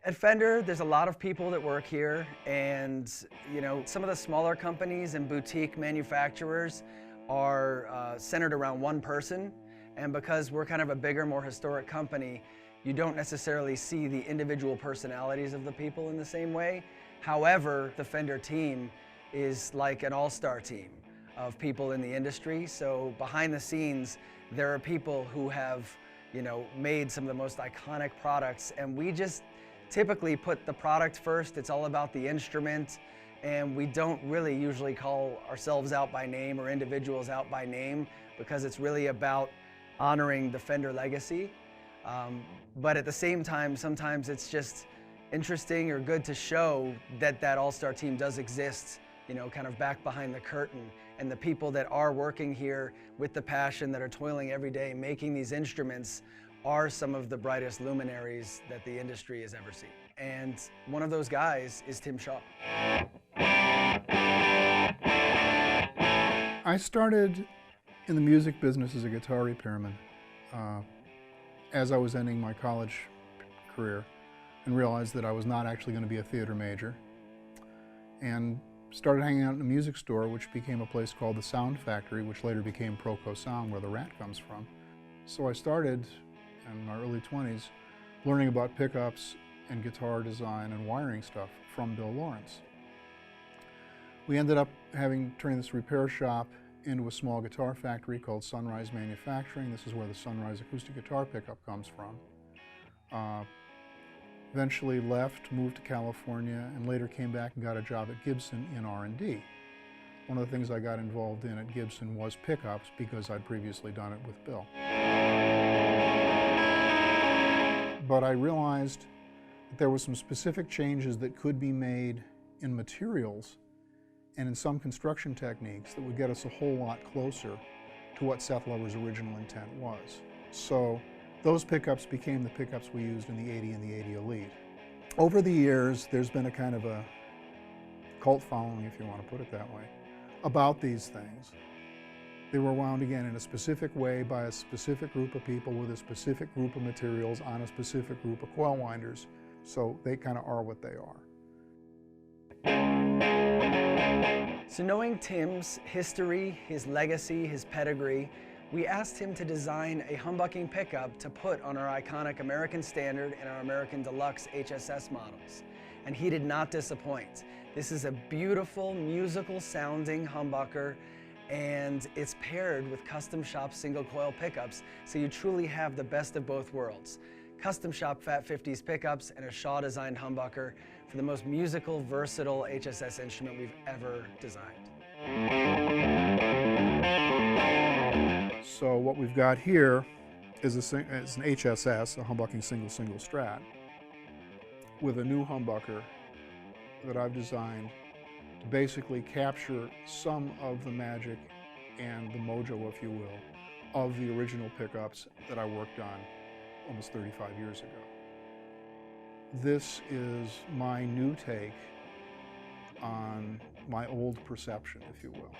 At Fender, there's a lot of people that work here, and some of the smaller companies and boutique manufacturers are centered around one person, and because we're kind of a bigger, more historic company, you don't necessarily see the individual personalities of the people in the same way. However, the Fender team is like an all-star team of people in the industry, so behind the scenes, there are people who have made some of the most iconic products, and we just typically put the product first. It's all about the instrument, and we don't really usually call ourselves out by name or individuals out by name because it's really about honoring the Fender legacy. But at the same time, sometimes it's just interesting or good to show that that all-star team does exist, kind of back behind the curtain. And the people that are working here with the passion, that are toiling every day, making these instruments, are some of the brightest luminaries that the industry has ever seen. And one of those guys is Tim Shaw. I started in the music business as a guitar repairman as I was ending my college career, and realized that I was not actually going to be a theater major, and started hanging out in a music store, which became a place called the Sound Factory, which later became Proco Sound, where the rat comes from. So I started in my early 20s learning about pickups and guitar design and wiring stuff from Bill Lawrence. We ended up turning this repair shop into a small guitar factory called Sunrise Manufacturing. This is where the Sunrise acoustic guitar pickup comes from. Eventually left, moved to California, and later came back and got a job at Gibson in R&D. One of the things I got involved in at Gibson was pickups because I'd previously done it with Bill. But I realized that there were some specific changes that could be made in materials and in some construction techniques that would get us a whole lot closer to what Seth Lover's original intent was. So those pickups became the pickups we used in the 80 and the 80 Elite. Over the years, there's been a kind of a cult following, if you want to put it that way, about these things. They were wound again in a specific way by a specific group of people with a specific group of materials on a specific group of coil winders, so they kind of are what they are. So knowing Tim's history, his legacy, his pedigree, we asked him to design a humbucking pickup to put on our iconic American Standard and our American Deluxe HSS models. And he did not disappoint. This is a beautiful, musical sounding humbucker, and it's paired with custom shop single coil pickups, so you truly have the best of both worlds. Custom shop Fat 50s pickups and a Shaw designed humbucker for the most musical, versatile HSS instrument we've ever designed. So what we've got here is an HSS, a humbucking single strat, with a new humbucker that I've designed to basically capture some of the magic and the mojo, if you will, of the original pickups that I worked on almost 35 years ago. This is my new take on my old perception, if you will.